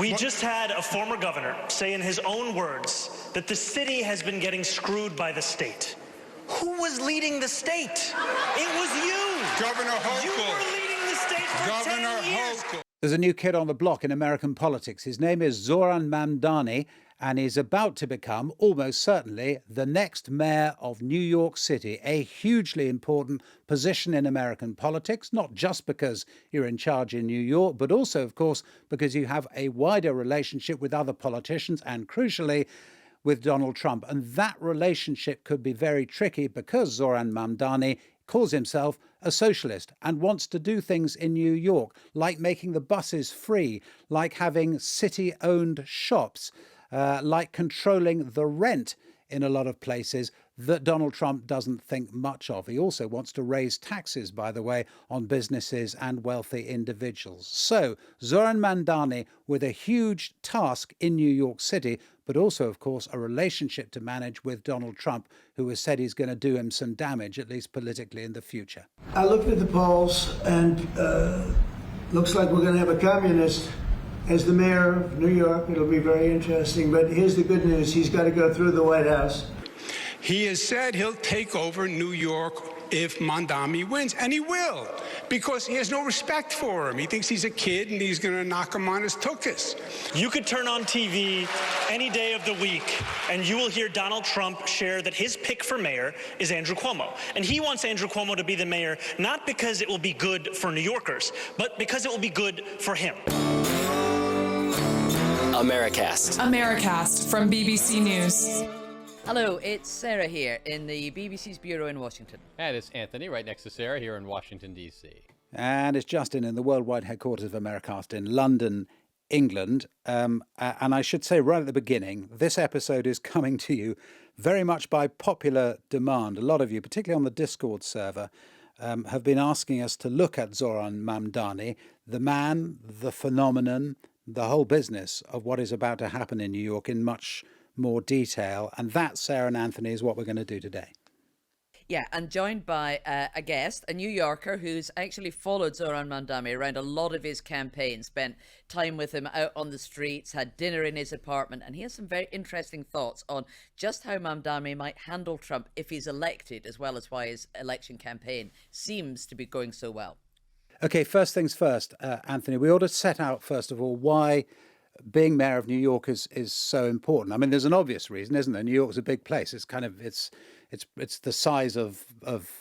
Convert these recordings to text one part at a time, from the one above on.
We just had a former governor say in his own words that the city has been getting screwed by the state. Who was leading the state? It was you. Governor Hochul. You were leading the state for Governor 10 years. Hochul. There's a new kid on the block in American politics. His name is Zohran Mamdani, and he's about to become, almost certainly, the next mayor of New York City, a hugely important position in American politics, not just because you're in charge in New York, but also, of course, because you have a wider relationship with other politicians and, crucially, with Donald Trump. And that relationship could be very tricky because Zohran Mamdani calls himself a socialist and wants to do things in New York, like making the buses free, like having city-owned shops, like controlling the rent in a lot of places that Donald Trump doesn't think much of. He also wants to raise taxes, by the way, on businesses and wealthy individuals. So Zohran Mamdani with a huge task in New York City, but also, of course, a relationship to manage with Donald Trump, who has said he's going to do him some damage, at least politically, in the future. I looked at the polls, and looks like we're going to have a communist as the mayor of New York. It'll be very interesting. But here's the good news. He's got to go through the White House. He has said he'll take over New York if Mamdani wins, and he will, because he has no respect for him. He thinks he's a kid, and he's going to knock him on his tuchus. You could turn on TV any day of the week, and you will hear Donald Trump share that his pick for mayor is Andrew Cuomo. And he wants Andrew Cuomo to be the mayor, not because it will be good for New Yorkers, but because it will be good for him. Americast from BBC News. Hello, it's Sarah here in the BBC's bureau in Washington. And it's Anthony right next to Sarah here in Washington, D.C. And it's Justin in the worldwide headquarters of Americast in London, England. And I should say right at the beginning, this episode is coming to you very much by popular demand. A lot of you, particularly on the Discord server, have been asking us to look at Zohran Mamdani, the man, the phenomenon, the whole business of what is about to happen in New York in much more detail. And that, Sarah and Anthony, is what we're going to do today. Yeah, and joined by a guest, a New Yorker who's actually followed Zohran Mamdani around a lot of his campaign, spent time with him out on the streets, had dinner in his apartment, and he has some very interesting thoughts on just how Mamdani might handle Trump if he's elected, as well as why his election campaign seems to be going so well. Okay, first things first, Anthony, we ought to set out, first of all, why being mayor of New York is so important. I mean, there's an obvious reason, isn't there? New York's a big place. It's kind of it's the size of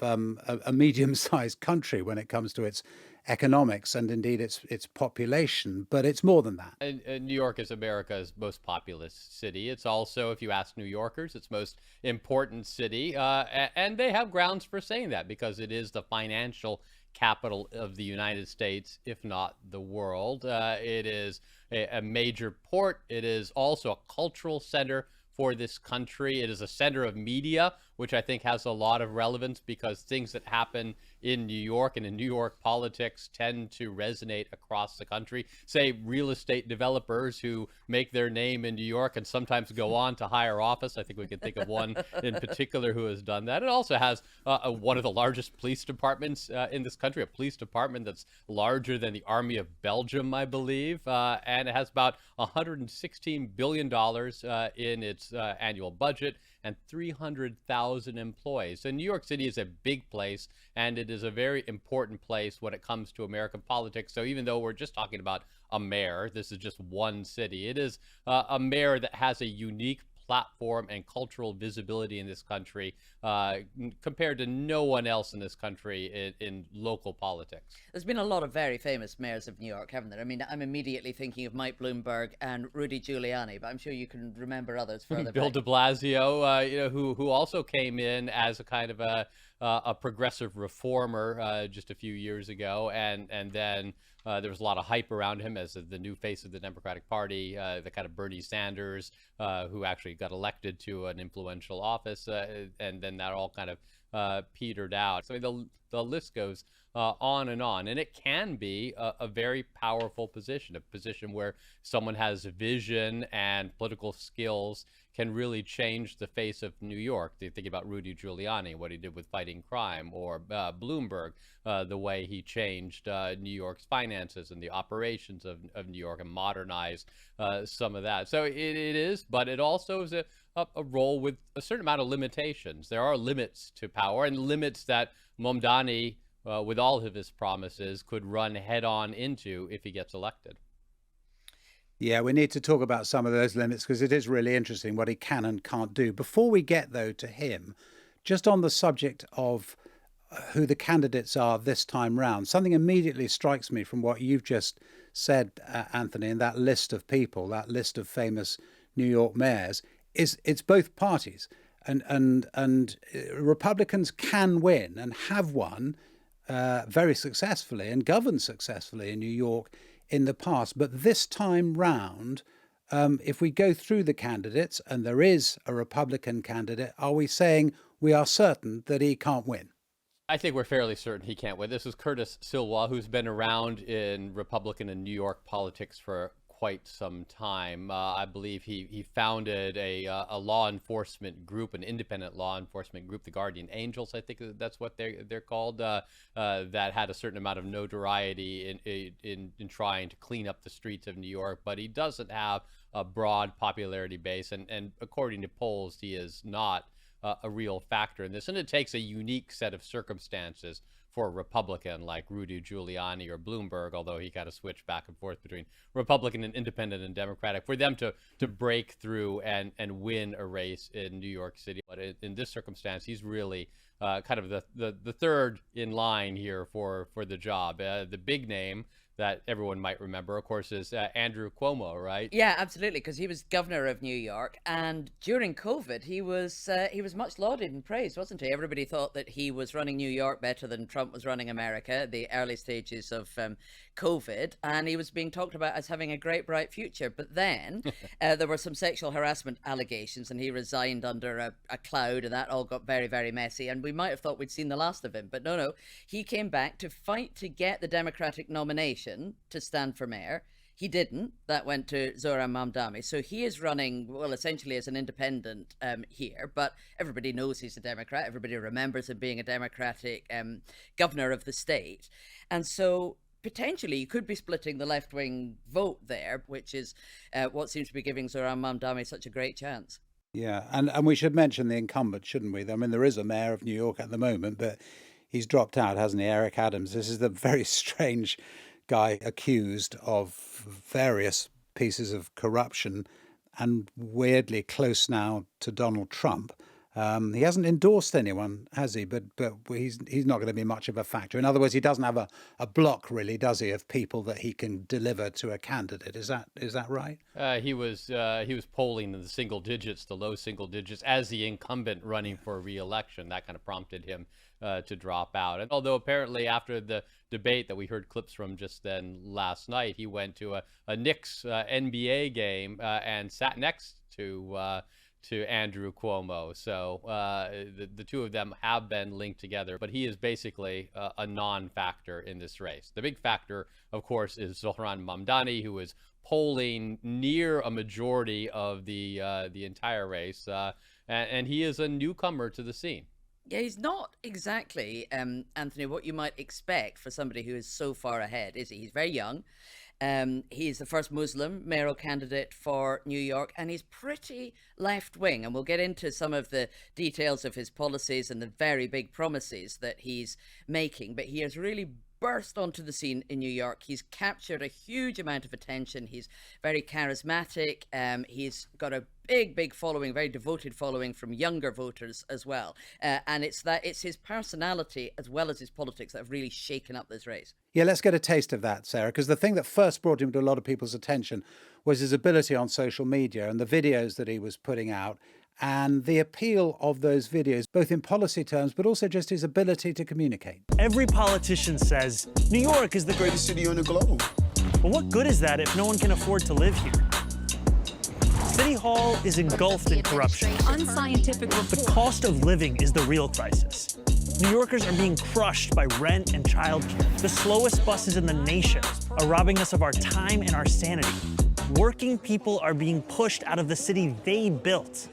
a medium-sized country when it comes to its economics and indeed its population. But it's more than that. And New York is America's most populous city. It's also, if you ask New Yorkers, its most important city. And they have grounds for saying that because it is the financial capital of the United States, if not the world. It is a major port. It is also a cultural center for this country. It is a center of media, which I think has a lot of relevance because things that happen in New York and in New York politics tend to resonate across the country. Say real estate developers who make their name in New York and sometimes go on to higher office. I think we can think of one in particular who has done that. It also has one of the largest police departments in this country, a police department that's larger than the Army of Belgium, I believe. And it has about $116 billion in its annual budget and 300,000 employees. So New York City is a big place, and it is a very important place when it comes to American politics. So even though we're just talking about a mayor, this is just one city. It is a mayor that has a unique platform and cultural visibility in this country compared to no one else in this country in local politics. There's been a lot of very famous mayors of New York, haven't there? I mean, I'm immediately thinking of Mike Bloomberg and Rudy Giuliani, but I'm sure you can remember others further Bill back. de Blasio, who also came in as a kind of a progressive reformer just a few years ago, and then there was a lot of hype around him as the new face of the Democratic Party, the kind of Bernie Sanders, who actually got elected to an influential office, and then that all kind of petered out. So the list goes on and on. And it can be a very powerful position, a position where someone has vision and political skills can really change the face of New York. They think about Rudy Giuliani, what he did with fighting crime, or Bloomberg, the way he changed New York's finances and the operations of New York and modernized some of that. So it is, but it also is a role with a certain amount of limitations. There are limits to power, and limits that Mamdani, with all of his promises, could run head on into if he gets elected. Yeah, we need to talk about some of those limits because it is really interesting what he can and can't do. Before we get, though, to him, just on the subject of who the candidates are this time round, something immediately strikes me from what you've just said, Anthony, in that list of people, that list of famous New York mayors, is it's both parties. And Republicans can win and have won very successfully and governed successfully in New York in the past. But this time round, if we go through the candidates and there is a Republican candidate, are we saying we are certain that he can't win? I think we're fairly certain he can't win. This is Curtis Sliwa, who's been around in Republican and New York politics for quite some time. I believe he founded a law enforcement group, an independent law enforcement group, the Guardian Angels, I think that's what they're called, that had a certain amount of notoriety in trying to clean up the streets of New York. But he doesn't have a broad popularity base, and according to polls, he is not a real factor in this. And it takes a unique set of circumstances for a Republican like Rudy Giuliani or Bloomberg, although he got to switch back and forth between Republican and Independent and Democratic, for them to break through and win a race in New York City. But in this circumstance, he's really kind of the third in line here for the job. The big name that everyone might remember, of course, is Andrew Cuomo, right? Yeah, absolutely, because he was governor of New York, and during COVID, he was much lauded and praised, wasn't he? Everybody thought that he was running New York better than Trump was running America, the early stages of COVID, and he was being talked about as having a great, bright future. But then there were some sexual harassment allegations, and he resigned under a cloud, and that all got very, very messy, and we might have thought we'd seen the last of him. But no, he came back to fight to get the Democratic nomination to stand for mayor. He didn't. That went to Zohran Mamdani. So he is running, well, essentially as an independent here, but everybody knows he's a Democrat. Everybody remembers him being a Democratic governor of the state. And so potentially you could be splitting the left-wing vote there, which is what seems to be giving Zohran Mamdani such a great chance. Yeah, and we should mention the incumbent, shouldn't we? I mean, there is a mayor of New York at the moment, but he's dropped out, hasn't he? Eric Adams. This is the very strange guy accused of various pieces of corruption and weirdly close now to Donald Trump. He hasn't endorsed anyone, has he? But he's not going to be much of a factor. In other words, he doesn't have a block, really, does he, of people that he can deliver to a candidate? Is that right? He was polling in the single digits, the low single digits, as the incumbent running for re-election. That kind of prompted him to drop out. And although apparently after the debate that we heard clips from just then last night, he went to a Knicks NBA game and sat next to Andrew Cuomo. So the two of them have been linked together, but he is basically a non-factor in this race. The big factor, of course, is Zohran Mamdani, who is polling near a majority of the entire race, and he is a newcomer to the scene. Yeah, he's not exactly, Anthony, what you might expect for somebody who is so far ahead, is he? He's very young. He's the first Muslim mayoral candidate for New York, and he's pretty left-wing. And we'll get into some of the details of his policies and the very big promises that he's making. But he has really burst onto the scene in New York. He's captured a huge amount of attention. He's very charismatic. He's got a big following, very devoted following from younger voters as well. And it's his personality as well as his politics that have really shaken up this race. Yeah, let's get a taste of that, Sarah, because the thing that first brought him to a lot of people's attention was his ability on social media and the videos that he was putting out, and the appeal of those videos, both in policy terms, but also just his ability to communicate. Every politician says New York is the greatest city on the globe. But what good is that if no one can afford to live here? City Hall is engulfed in corruption. Unscientific report. The cost of living is the real crisis. New Yorkers are being crushed by rent and childcare. The slowest buses in the nation are robbing us of our time and our sanity. Working people are being pushed out of the city they built.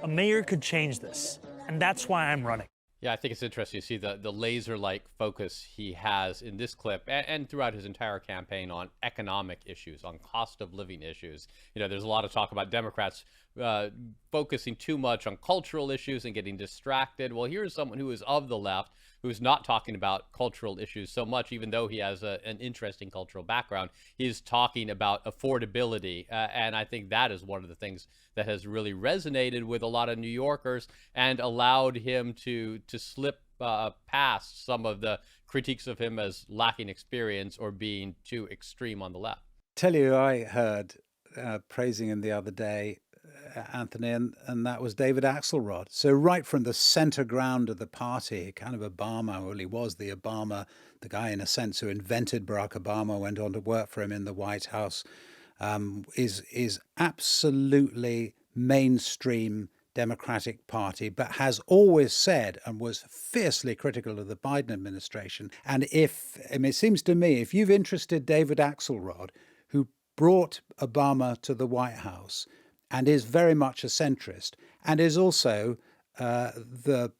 A mayor could change this, and that's why I'm running. Yeah, I think it's interesting to see the laser-like focus he has in this clip and throughout his entire campaign on economic issues, on cost of living issues. You know, there's a lot of talk about Democrats focusing too much on cultural issues and getting distracted. Well, here's someone who is of the left, who's not talking about cultural issues so much, even though he has an interesting cultural background. He's talking about affordability, and I think that is one of the things that has really resonated with a lot of New Yorkers and allowed him to slip past some of the critiques of him as lacking experience or being too extreme on the left. Tell you, I heard praising him the other day, Anthony, and that was David Axelrod. So right from the center ground of the party, kind of Obama, well, he was the guy in a sense who invented Barack Obama, went on to work for him in the White House, is absolutely mainstream Democratic Party, but has always said and was fiercely critical of the Biden administration. And it seems to me, if you've interested David Axelrod, who brought Obama to the White House and is very much a centrist, and is also the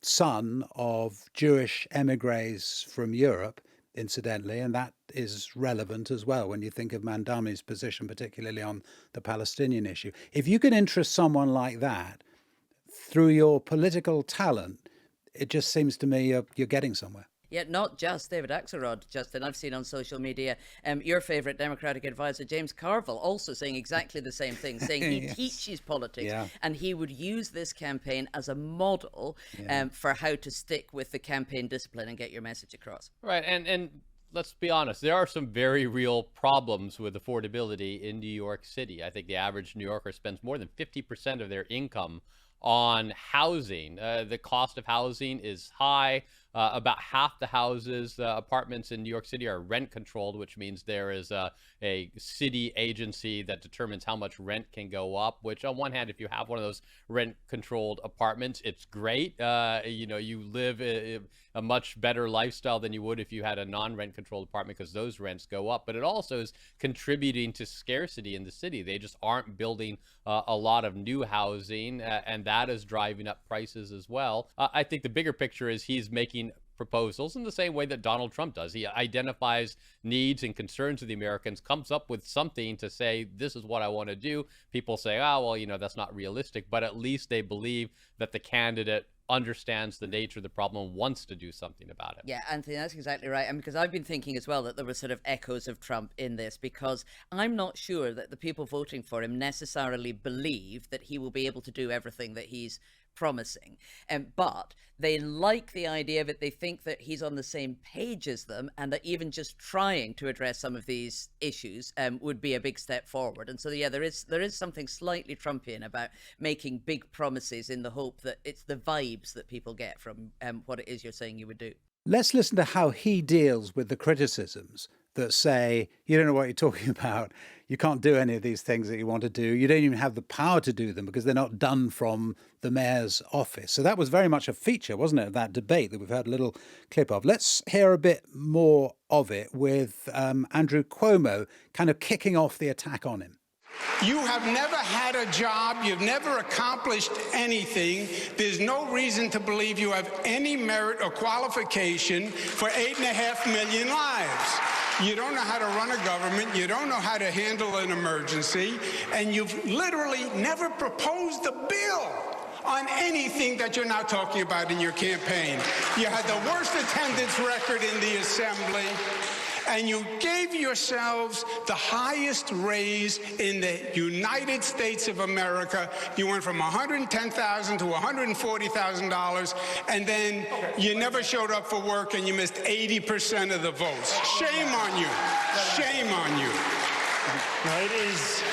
son of Jewish emigres from Europe, incidentally, and that is relevant as well when you think of Mamdani's position, particularly on the Palestinian issue. If you can interest someone like that through your political talent, it just seems to me you're getting somewhere. Yet not just David Axelrod, Justin. I've seen on social media your favourite Democratic advisor, James Carville, also saying exactly the same thing, saying he Yes. teaches politics, Yeah. and he would use this campaign as a model for how to stick with the campaign discipline and get your message across. Right, and let's be honest, there are some very real problems with affordability in New York City. I think the average New Yorker spends more than 50% of their income on housing. The cost of housing is high. About half the houses, apartments in New York City are rent controlled, which means there is a city agency that determines how much rent can go up, which on one hand, if you have one of those rent controlled apartments, it's great. You live a much better lifestyle than you would if you had a non-rent controlled apartment because those rents go up. But it also is contributing to scarcity in the city. They just aren't building a lot of new housing, and that is driving up prices as well. I think the bigger picture is he's making proposals in the same way that Donald Trump does. He identifies needs and concerns of the Americans, comes up with something to say, this is what I want to do. People say, that's not realistic, but at least they believe that the candidate understands the nature of the problem and wants to do something about it. Yeah, Anthony, that's exactly right. And because I've been thinking as well that there were sort of echoes of Trump in this, because I'm not sure that the people voting for him necessarily believe that he will be able to do everything that he's promising. But they like the idea of it. They think that he's on the same page as them, and that even just trying to address some of these issues would be a big step forward. And so, yeah, there is something slightly Trumpian about making big promises in the hope that it's the vibes that people get from what it is you're saying you would do. Let's listen to how he deals with the criticisms that say, you don't know what you're talking about. You can't do any of these things that you want to do. You don't even have the power to do them because they're not done from the mayor's office. So that was very much a feature, wasn't it, of that debate that we've heard a little clip of. Let's hear a bit more of it with Andrew Cuomo kind of kicking off the attack on him. You have never had a job. You've never accomplished anything. There's no reason to believe you have any merit or qualification for 8.5 million lives. You don't know how to run a government. You don't know how to handle an emergency. And you've literally never proposed a bill on anything that you're now talking about in your campaign. You had the worst attendance record in the assembly. And you gave yourselves the highest raise in the United States of America. You went from $110,000 to $140,000, and then you never showed up for work, and you missed 80% of the votes. Shame on you. Shame on you. No, it is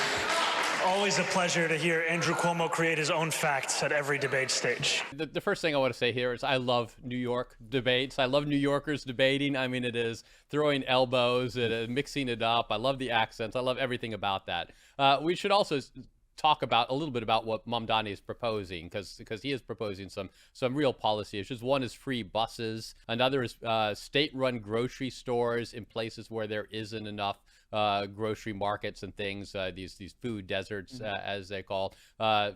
always a pleasure to hear Andrew Cuomo create his own facts at every debate stage. The first thing I want to say here is I love New York debates. I love New Yorkers debating. I mean, it is throwing elbows and mixing it up. I love the accents. I love everything about that. We should also talk about a little bit about what Mamdani is proposing, because he is proposing some real policy issues. One is free buses. Another is state-run grocery stores in places where there isn't enough grocery markets and things, these food deserts, as they call,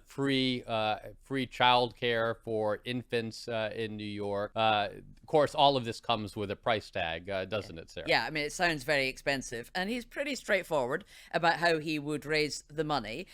free childcare for infants in New York. Of course, all of this comes with a price tag, doesn't it, Sarah? Yeah, I mean, it sounds very expensive. And he's pretty straightforward about how he would raise the money,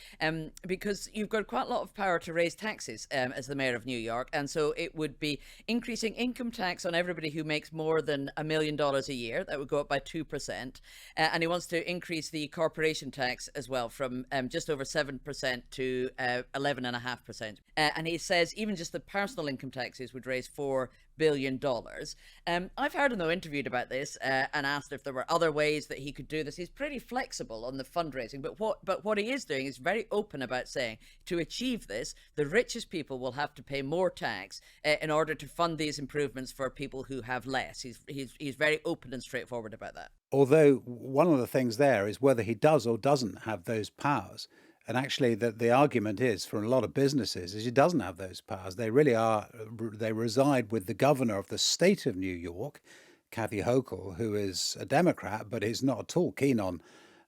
because you've got quite a lot of power to raise taxes as the mayor of New York. And so it would be increasing income tax on everybody who makes more than $1 million a year. That would go up by 2%. And he wants to increase the corporation tax as well from just over 7% to 11.5%. And he says even just the personal income taxes would raise $4 billion. I've heard him, though, interviewed about this and asked if there were other ways that he could do this. He's pretty flexible on the fundraising, but what he is doing is very open about saying to achieve this, the richest people will have to pay more tax in order to fund these improvements for people who have less. He's very open and straightforward about that. Although one of the things there is whether he does or doesn't have those powers. And actually, the argument is for a lot of businesses is he doesn't have those powers. They really are. They reside with the governor of the state of New York, Kathy Hochul, who is a Democrat, but is not at all keen on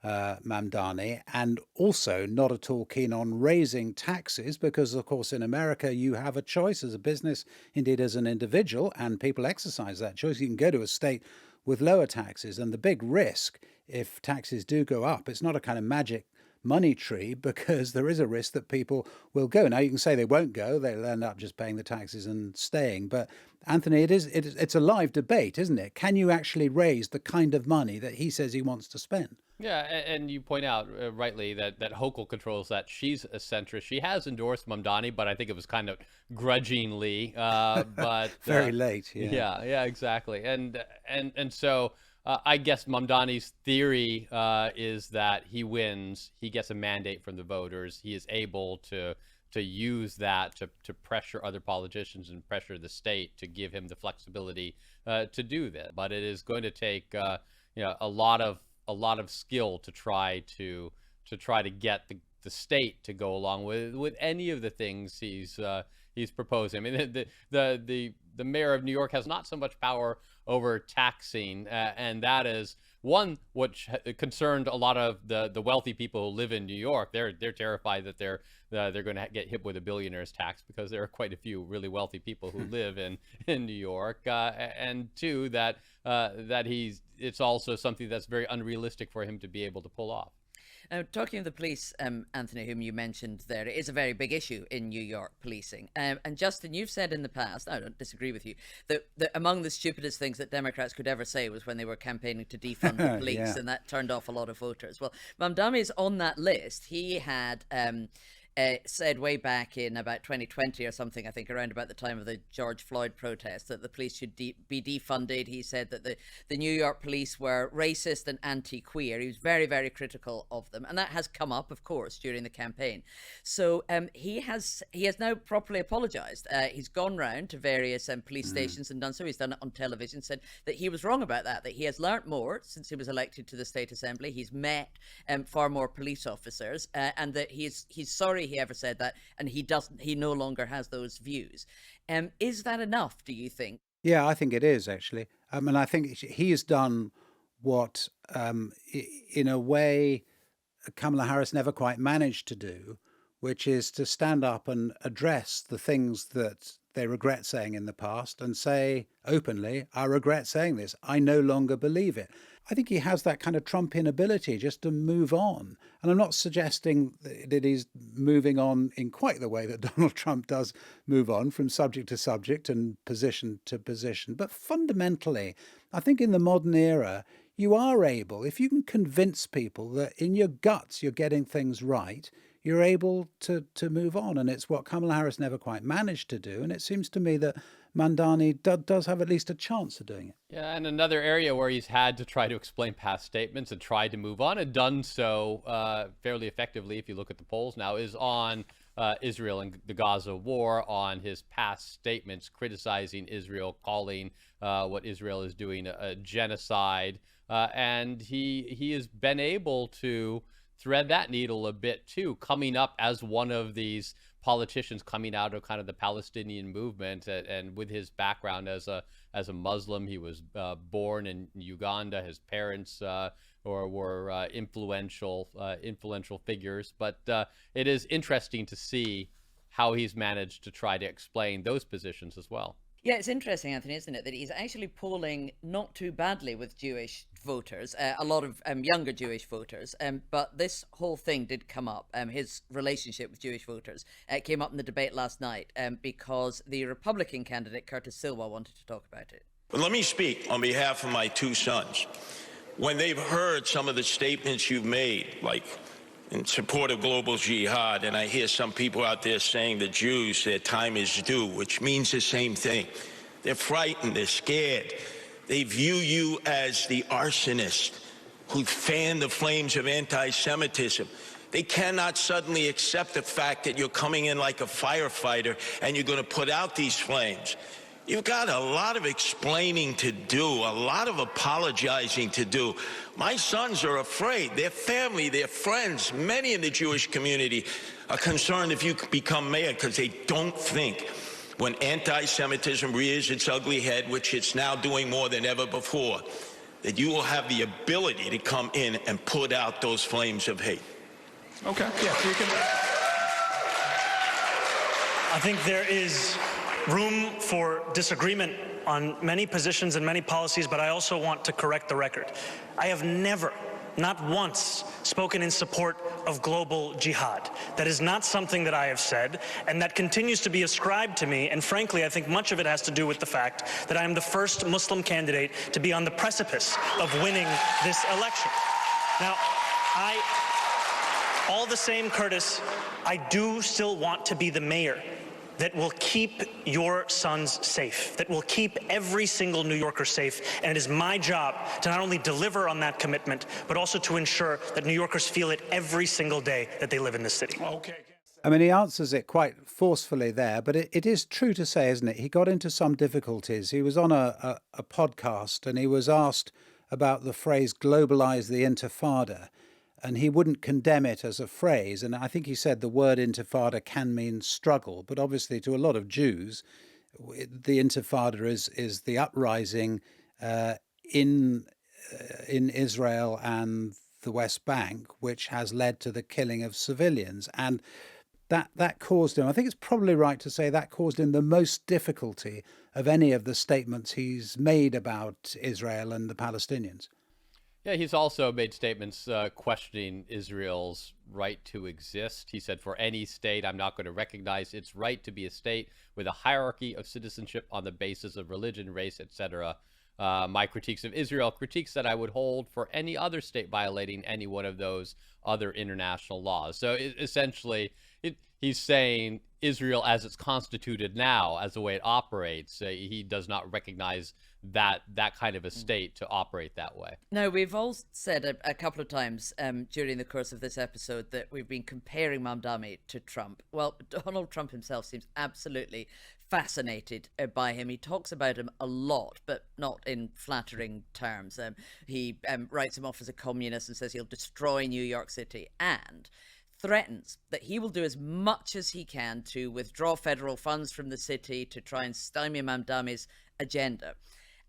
Mamdani, and also not at all keen on raising taxes, because, of course, in America, you have a choice as a business, indeed as an individual, and people exercise that choice. You can go to a state with lower taxes, and the big risk, if taxes do go up, it's not a kind of magic money tree, because there is a risk that people will go. Now, you can say they won't go, they'll end up just paying the taxes and staying. But Anthony, it's a live debate, isn't it? Can you actually raise the kind of money that he says he wants to spend? Yeah, and you point out rightly that Hochul controls that. She's a centrist. She has endorsed Mamdani, but I think it was kind of grudgingly. But very late. Yeah, exactly. And so I guess Mamdani's theory is that he wins, he gets a mandate from the voters, he is able to use that to pressure other politicians and pressure the state to give him the flexibility to do that. But it is going to take a lot of skill to try to get the state to go along with any of the things he's proposing. I mean, the mayor of New York has not so much power over taxing, and that is one which concerned a lot of the wealthy people who live in New York. They're terrified that they're going to get hit with a billionaire's tax, because there are quite a few really wealthy people who live in New York, and two, that it's also something that's very unrealistic for him to be able to pull off. Now, talking of the police, Anthony, whom you mentioned there, it is a very big issue in New York policing. And Justin, you've said in the past, I don't disagree with you, that among the stupidest things that Democrats could ever say was when they were campaigning to defund the police, Yeah. and that turned off a lot of voters. Well, Mamdani is on that list. He had said way back in about 2020 or something, I think around about the time of the George Floyd protests, that the police should be defunded. He said that the New York police were racist and anti-queer. He was very, very critical of them. And that has come up, of course, during the campaign. So he has now properly apologized. He's gone round to various police stations and done so. He's done it on television, said that he was wrong about that he has learnt more since he was elected to the State Assembly. He's met far more police officers, and that he's sorry he ever said that, and he no longer has those views. Is that enough, do you think? Yeah, I think it is, actually. And I think he has done what, in a way, Kamala Harris never quite managed to do, which is to stand up and address the things that they regret saying in the past and say openly, I regret saying this. I no longer believe it. I think he has that kind of Trumpian ability just to move on. And I'm not suggesting that he's moving on in quite the way that Donald Trump does move on from subject to subject and position to position. But fundamentally, I think in the modern era, you are able, if you can convince people that in your guts you're getting things right, you're able to move on. And it's what Kamala Harris never quite managed to do. And it seems to me that Mamdani does have at least a chance of doing it. Yeah, and another area where he's had to try to explain past statements and tried to move on, and done so fairly effectively, if you look at the polls now, is on Israel and the Gaza war, on his past statements criticizing Israel, calling what Israel is doing a genocide. And he has been able to, thread that needle a bit too, coming up as one of these politicians coming out of kind of the Palestinian movement, and with his background as a Muslim. He was born in Uganda. His parents were influential figures. But it is interesting to see how he's managed to try to explain those positions as well. Yeah, it's interesting, Anthony, isn't it, that he's actually polling not too badly with Jewish voters, a lot of younger Jewish voters. But this whole thing did come up, his relationship with Jewish voters. Came up in the debate last night because the Republican candidate, Curtis Silwa, wanted to talk about it. But let me speak on behalf of my two sons. When they've heard some of the statements you've made, like in support of global jihad, and I hear some people out there saying the Jews, their time is due, which means the same thing. They're frightened, they're scared. They view you as the arsonist who fanned the flames of anti-Semitism. They cannot suddenly accept the fact that you're coming in like a firefighter and you're going to put out these flames. You've got a lot of explaining to do, a lot of apologizing to do. My sons are afraid. Their family, their friends, many in the Jewish community are concerned if you become mayor because they don't think when anti-Semitism rears its ugly head, which it's now doing more than ever before, that you will have the ability to come in and put out those flames of hate. Okay, yeah, you can. I think there is room for disagreement on many positions and many policies, but I also want to correct the record. I have never, not once, spoken in support of global jihad. That is not something that I have said, and that continues to be ascribed to me, and frankly, I think much of it has to do with the fact that I am the first Muslim candidate to be on the precipice of winning this election. Now, all the same, Curtis, I do still want to be the mayor that will keep your sons safe, that will keep every single New Yorker safe. And it is my job to not only deliver on that commitment, but also to ensure that New Yorkers feel it every single day that they live in this city. Okay. I mean, he answers it quite forcefully there, but it is true to say, isn't it? He got into some difficulties. He was on a podcast and he was asked about the phrase globalize the intifada. And he wouldn't condemn it as a phrase. And I think he said the word intifada can mean struggle. But obviously to a lot of Jews, the intifada is the uprising in Israel and the West Bank, which has led to the killing of civilians. And that caused him, I think it's probably right to say that caused him the most difficulty of any of the statements he's made about Israel and the Palestinians. Yeah, he's also made statements questioning Israel's right to exist. He said, for any state, I'm not going to recognize its right to be a state with a hierarchy of citizenship on the basis of religion, race, etc. My critiques of Israel, critiques that I would hold for any other state violating any one of those other international laws. So essentially, he's saying Israel as it's constituted now, as the way it operates, he does not recognize that kind of a state to operate that way. Now, we've all said a couple of times during the course of this episode that we've been comparing Mamdani to Trump. Well, Donald Trump himself seems absolutely fascinated by him. He talks about him a lot, but not in flattering terms. He writes him off as a communist and says he'll destroy New York City, and threatens that he will do as much as he can to withdraw federal funds from the city to try and stymie Mamdani's agenda.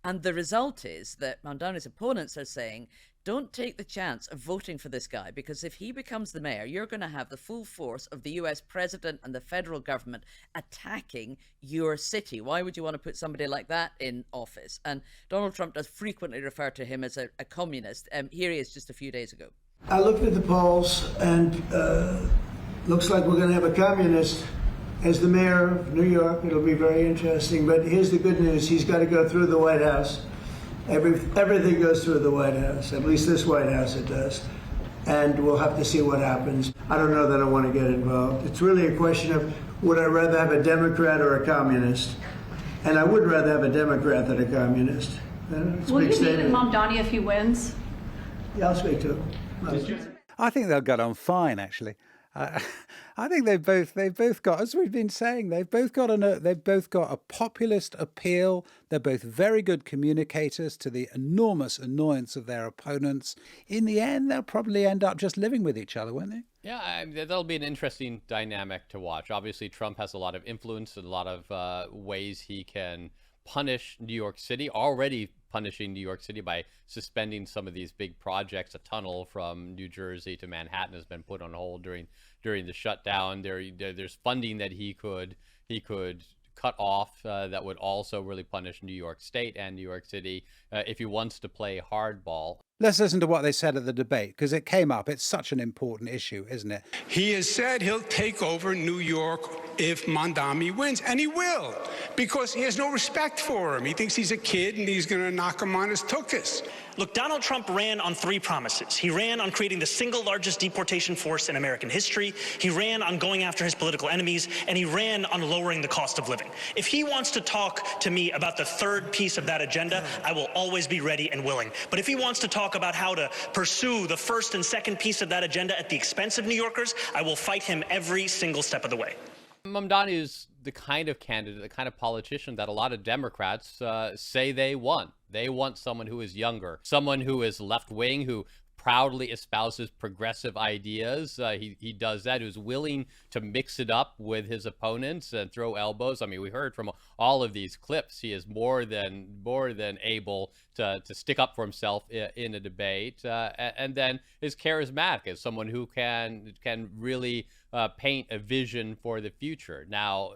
And the result is that Mamdani's opponents are saying, don't take the chance of voting for this guy, because if he becomes the mayor, you're going to have the full force of the US president and the federal government attacking your city. Why would you want to put somebody like that in office? And Donald Trump does frequently refer to him as a communist. Here he is just a few days ago. I looked at the polls, and looks like we're going to have a communist as the mayor of New York. It'll be very interesting. But here's the good news. He's got to go through the White House. Everything goes through the White House, at least this White House it does. And we'll have to see what happens. I don't know that I want to get involved. It's really a question of, would I rather have a Democrat or a communist? And I would rather have a Democrat than a communist. Will you meet with Mamdani if he wins? Yeah, I'll speak to him. I think they'll get on fine, actually. I think they've both got, as we've been saying, they've both got a populist appeal. They're both very good communicators to the enormous annoyance of their opponents. In the end, they'll probably end up just living with each other, won't they? Yeah, that'll be an interesting dynamic to watch. Obviously, Trump has a lot of influence and a lot of ways he can punish New York City, already punishing New York City by suspending some of these big projects. A tunnel from New Jersey to Manhattan has been put on hold during the shutdown. There's funding that he could cut off that would also really punish New York State and New York City if he wants to play hardball. Let's listen to what they said at the debate, because it came up. It's such an important issue, isn't it? He has said he'll take over New York if Mamdani wins, and he will, because he has no respect for him. He thinks he's a kid and he's going to knock him on his tuchus. Look, Donald Trump ran on 3 promises. He ran on creating the single largest deportation force in American history. He ran on going after his political enemies, and he ran on lowering the cost of living. If he wants to talk to me about the 3rd piece of that agenda, I will always be ready and willing. But if he wants to talk about how to pursue the 1st and 2nd piece of that agenda at the expense of New Yorkers, I will fight him every single step of the way. Mamdani is the kind of candidate, the kind of politician that a lot of Democrats say they want. They want someone who is younger, someone who is left-wing, who proudly espouses progressive ideas. He does that, who's willing to mix it up with his opponents and throw elbows. I mean, we heard from all of these clips, he is more than able to stick up for himself in a debate, and then is charismatic as someone who can really paint a vision for the future. Now,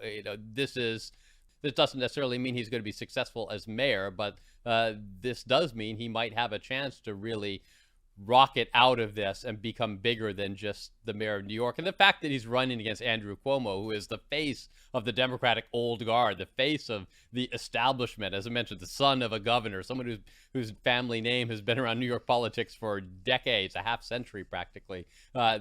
this doesn't necessarily mean he's going to be successful as mayor, but this does mean he might have a chance to really rocket out of this and become bigger than just the mayor of New York. And the fact that he's running against Andrew Cuomo, who is the face of the Democratic old guard, the face of the establishment, as I mentioned, the son of a governor, someone whose family name has been around New York politics for decades, a half century practically.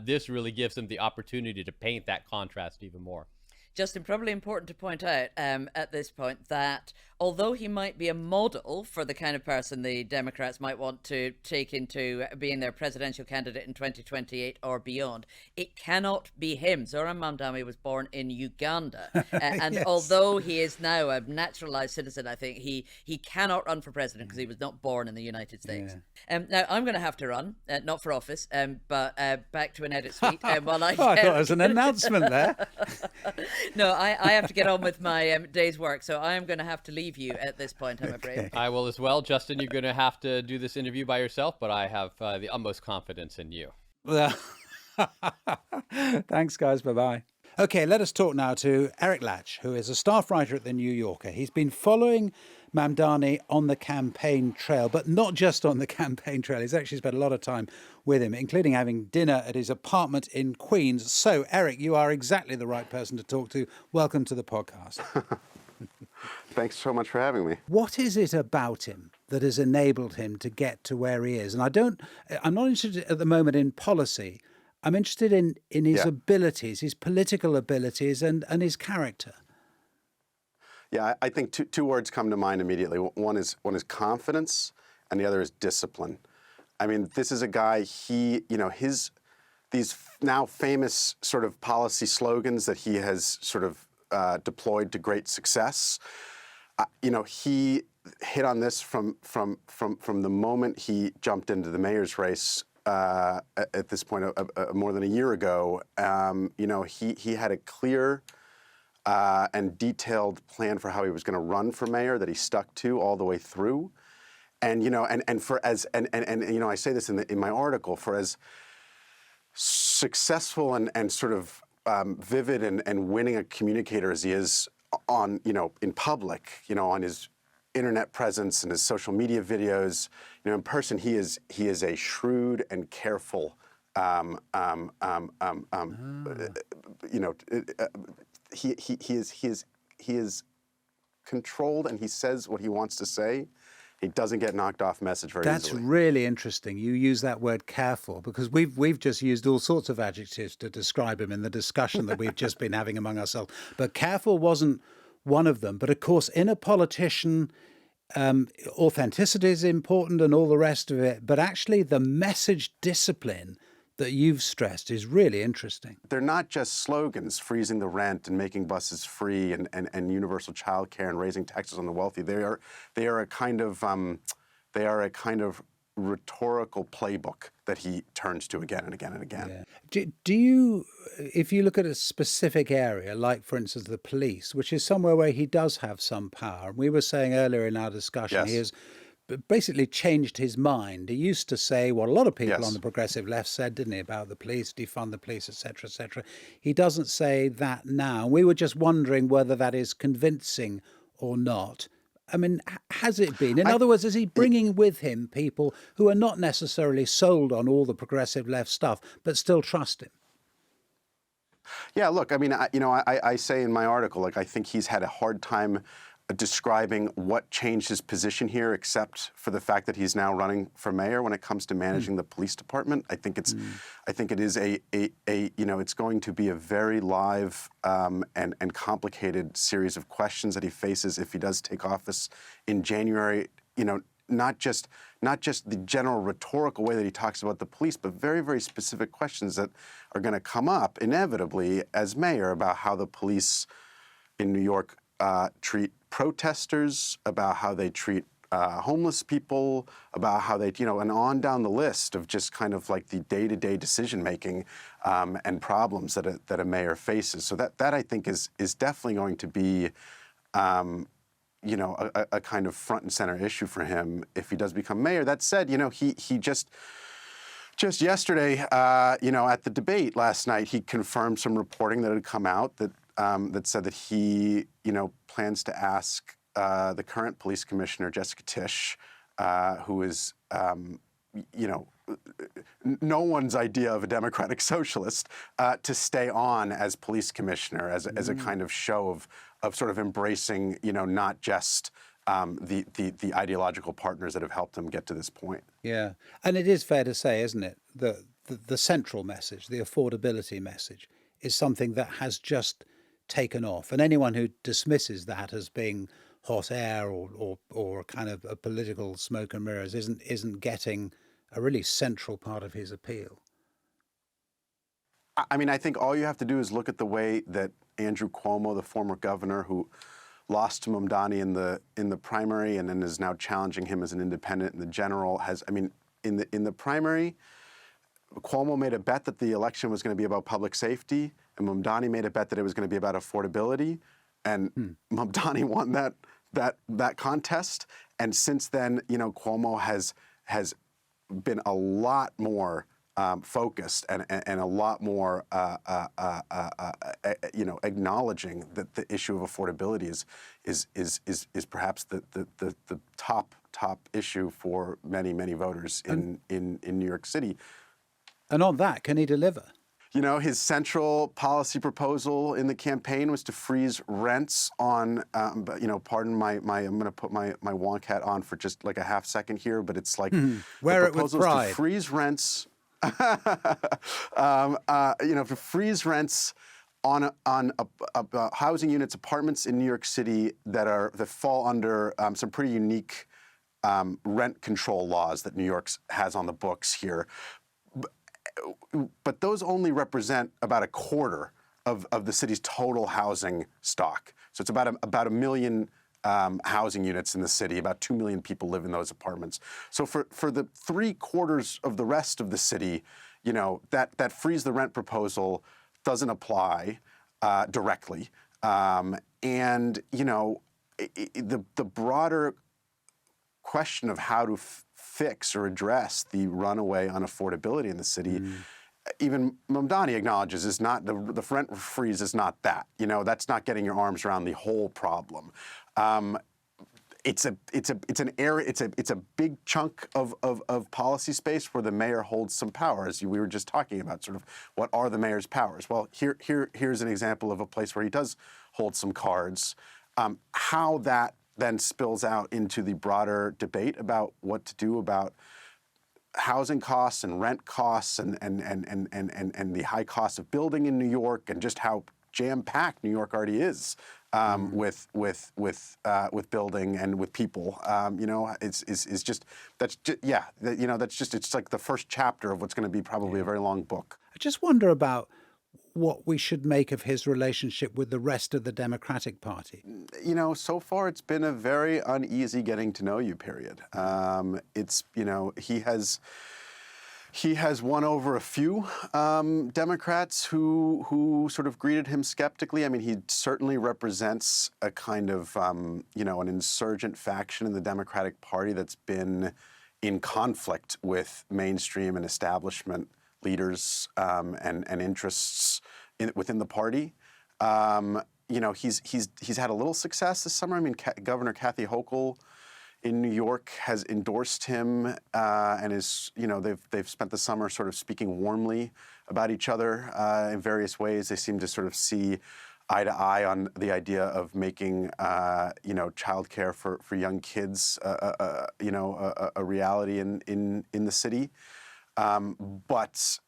This really gives him the opportunity to paint that contrast even more. Justin, probably important to point out at this point that although he might be a model for the kind of person the Democrats might want to take into being their presidential candidate in 2028 or beyond, it cannot be him. Zohran Mamdani was born in Uganda. And yes, although he is now a naturalized citizen, I think he cannot run for president because he was not born in the United States. Yeah. Now, I'm going to have to run, not for office, but back to an edit suite. While I thought it was an announcement there. No, I have to get on with my day's work, so I am going to have to leave you at this point, I'm afraid. Okay. I will as well. Justin, you're going to have to do this interview by yourself, but I have the utmost confidence in you. Thanks, guys. Bye-bye. Okay, let us talk now to Eric Lach, who is a staff writer at The New Yorker. He's been following Mamdani on the campaign trail, but not just on the campaign trail. He's actually spent a lot of time with him, including having dinner at his apartment in Queens. So, Eric, you are exactly the right person to talk to. Welcome to the podcast. Thanks so much for having me. What is it about him that has enabled him to get to where he is? And I'm not interested at the moment in policy. I'm interested in his abilities, his political abilities and his character. Yeah, I think two words come to mind immediately. One is confidence, and the other is discipline. I mean, this is a guy, these now famous sort of policy slogans that he has sort of deployed to great success. He hit on this from the moment he jumped into the mayor's race at this point more than a year ago. He had a clear and detailed plan for how he was going to run for mayor that he stuck to all the way through. And I say this in my article, for as successful and sort of vivid and winning a communicator as he is in public, on his internet presence and his social media videos, in person he is a shrewd and careful he is controlled, and he says what he wants to say. He doesn't get knocked off message very easily. That's really interesting. You use that word careful, because we've just used all sorts of adjectives to describe him in the discussion that we've just been having among ourselves. But careful wasn't one of them. But of course, in a politician, authenticity is important and all the rest of it. But actually, the message discipline that you've stressed is really interesting. They're not just slogans, freezing the rent and making buses free and universal child care and raising taxes on the wealthy. They are a kind of rhetorical playbook that he turns to again and again and again. Yeah. Do you, if you look at a specific area, like for instance the police, which is somewhere where he does have some power, and we were saying earlier in our discussion, Yes. he has basically changed his mind. He used to say what a lot of people Yes. on the progressive left said, didn't he, about the police, defund the police, etc., etc. He doesn't say that now. We were just wondering whether that is convincing or not. I mean, has it been? In other words, is he bringing with him people who are not necessarily sold on all the progressive left stuff, but still trust him? Yeah, look, I mean, I say in my article, like, I think he's had a hard time describing what changed his position here, except for the fact that he's now running for mayor when it comes to managing the police department. I think it is it's going to be a very live and complicated series of questions that he faces if he does take office in January. Not just the general rhetorical way that he talks about the police, but very, very specific questions that are going to come up inevitably as mayor about how the police in New York treat protesters, about how they treat homeless people, about how they, and on down the list of just kind of like the day-to-day decision-making and problems that a mayor faces. So that I think is definitely going to be, a kind of front and center issue for him if he does become mayor. That said, he just yesterday, at the debate last night, he confirmed some reporting that had come out that said that he, plans to ask the current police commissioner, Jessica Tisch, who is, no one's idea of a democratic socialist, to stay on as police commissioner as a kind of show of sort of embracing, not just the ideological partners that have helped him get to this point. Yeah, and it is fair to say, isn't it, the central message, the affordability message, is something that has just taken off, and anyone who dismisses that as being hot air or kind of a political smoke and mirrors isn't getting a really central part of his appeal. I mean, I think all you have to do is look at the way that Andrew Cuomo, the former governor who lost to Mamdani in the primary and then is now challenging him as an independent in the general, in the primary, Cuomo made a bet that the election was going to be about public safety, and Mamdani made a bet that it was going to be about affordability, and Mamdani won that contest. And since then, Cuomo has been a lot more focused and a lot more acknowledging that the issue of affordability is perhaps the top issue for many voters in New York City. And on that, can he deliver? His central policy proposal in the campaign was to freeze rents on, pardon my I'm going to put my wonk hat on for just like a half second here, but it's like Wear the it with proposal pride. is to freeze rents, to freeze rents on housing units, apartments in New York City that fall under some pretty unique rent control laws that New York has on the books here. But those only represent about a quarter of the city's total housing stock. So it's about a million housing units in the city. About 2 million people live in those apartments. So for the 3/4 of the rest of the city, that freeze the rent proposal doesn't apply directly. And the broader question of how to fix or address the runaway unaffordability in the city, even Mamdani acknowledges is not the rent freeze is not that. That's not getting your arms around the whole problem. It's an area. It's a big chunk of policy space where the mayor holds some power, as we were just talking about. Sort of what are the mayor's powers? Well, here's an example of a place where he does hold some cards. How that then spills out into the broader debate about what to do about housing costs and rent costs and the high cost of building in New York, and just how jam-packed New York already is with building and with people. It's just it's like the first chapter of what's going to be probably a very long book. I just wonder about what we should make of his relationship with the rest of the Democratic Party. So far it's been a very uneasy getting to know you period. He has won over a few Democrats who sort of greeted him skeptically. I mean, he certainly represents a kind of, an insurgent faction in the Democratic Party that's been in conflict with mainstream and establishment leaders and interests within the party. He's had a little success this summer. I mean, Governor Kathy Hochul in New York has endorsed him and is, they've spent the summer sort of speaking warmly about each other in various ways. They seem to sort of see eye to eye on the idea of making, childcare for young kids, a reality in the city. But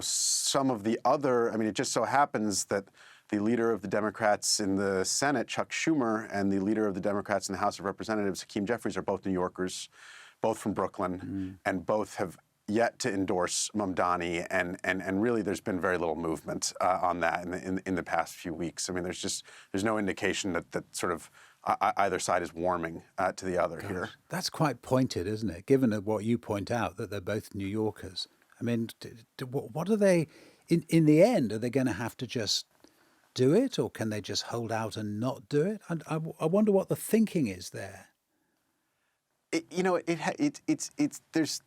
some of the other, it just so happens that the leader of the Democrats in the Senate, Chuck Schumer, and the leader of the Democrats in the House of Representatives, Hakeem Jeffries, are both New Yorkers, both from Brooklyn, and both have yet to endorse Mamdani, and really there's been very little movement on that in the past few weeks. There's no indication that sort of either side is warming to the other here. That's quite pointed, isn't it? Given what you point out, that they're both New Yorkers. What are they, in the end, are they going to have to just do it, or can they just hold out and not do it? I wonder what the thinking is there. There's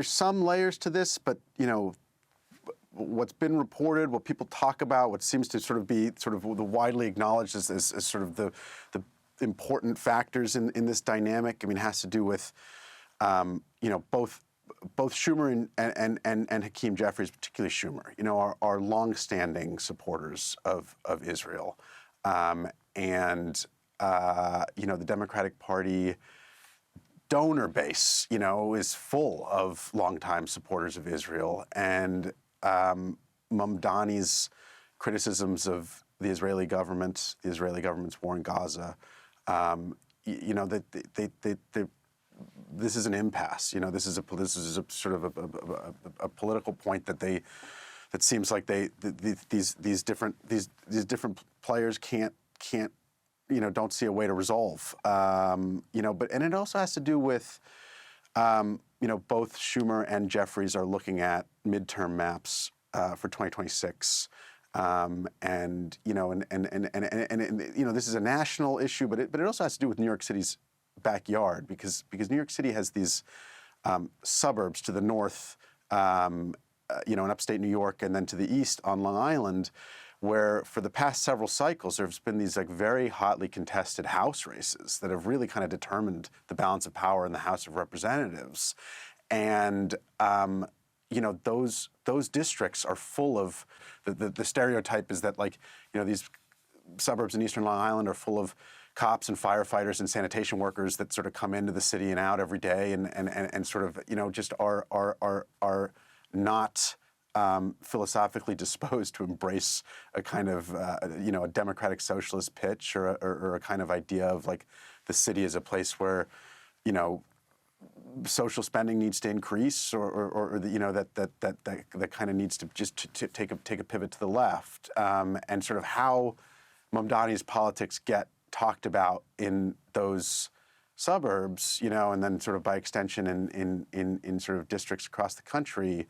some layers to this, but what's been reported, what people talk about, what seems to sort of be the widely acknowledged as sort of the important factors in this dynamic. Has to do with both Schumer and Hakeem Jeffries, particularly Schumer, are longstanding supporters of Israel, and the Democratic Party donor base, is full of longtime supporters of Israel, and Mamdani's criticisms of the Israeli government's war in Gaza, this is an impasse. This is a sort of a political point that seems like these different players can't don't see a way to resolve. And it also has to do with both Schumer and Jeffries are looking at midterm maps for 2026. This is a national issue, but it also has to do with New York City's backyard, because New York City has these suburbs to the north, in upstate New York, and then to the east on Long Island, where for the past several cycles there's been these very hotly contested House races that have really kind of determined the balance of power in the House of Representatives, and those districts are full of the stereotype is that these suburbs in eastern Long Island are full of cops and firefighters and sanitation workers that sort of come into the city and out every day and sort of just are not philosophically disposed to embrace a kind of a democratic socialist pitch or a kind of idea of the city as a place where social spending needs to increase or that kind of needs to just to take a pivot to the left, and sort of how Mamdani's politics get talked about in those suburbs, and then sort of by extension in sort of districts across the country,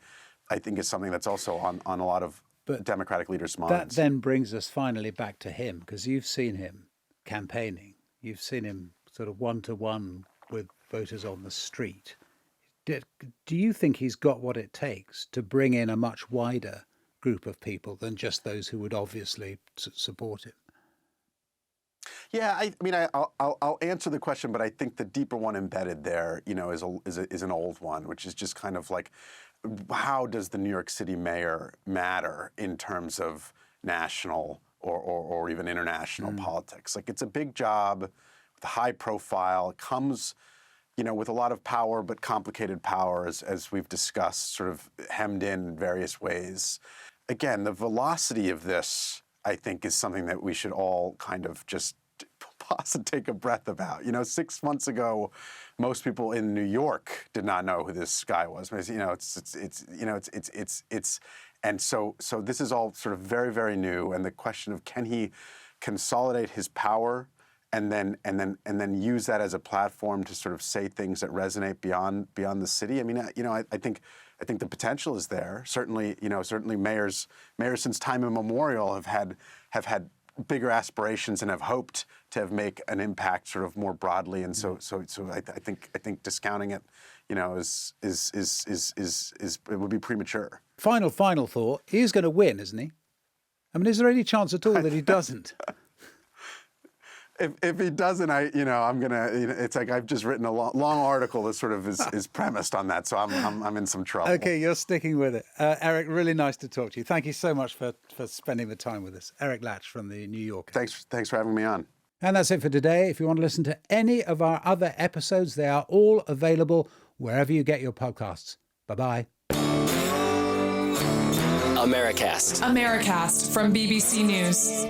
I think is something that's also on a lot of Democratic leaders' minds. That then brings us finally back to him, because you've seen him campaigning. You've seen him sort of one-to-one with voters on the street. Do you think he's got what it takes to bring in a much wider group of people than just those who would obviously support him? Yeah, I'll answer the question, but I think the deeper one embedded there, is an old one, which is just kind of how does the New York City mayor matter in terms of national or even international politics? It's a big job with a high profile. It comes, with a lot of power, but complicated power, as we've discussed, sort of hemmed in various ways. Again, the velocity of this I think, is something that we should all kind of just pause and take a breath about. 6 months ago, most people in New York did not know who this guy was. And so this is all sort of very, very new. And the question of, can he consolidate his power and then use that as a platform to sort of say things that resonate beyond the city? I mean, I think the potential is there. Certainly, mayors since time immemorial have had bigger aspirations and have hoped to make an impact sort of more broadly. And so I think discounting it, is it would be premature. Final thought. He's going to win, isn't he? I mean, is there any chance at all that he doesn't? If he doesn't, I'm gonna. It's like I've just written a long article that sort of is premised on that, so I'm in some trouble. Okay, you're sticking with it, Eric. Really nice to talk to you. Thank you so much for spending the time with us, Eric Lach from the New Yorker. Thanks for having me on. And that's it for today. If you want to listen to any of our other episodes, they are all available wherever you get your podcasts. Bye-bye. Americast from BBC News.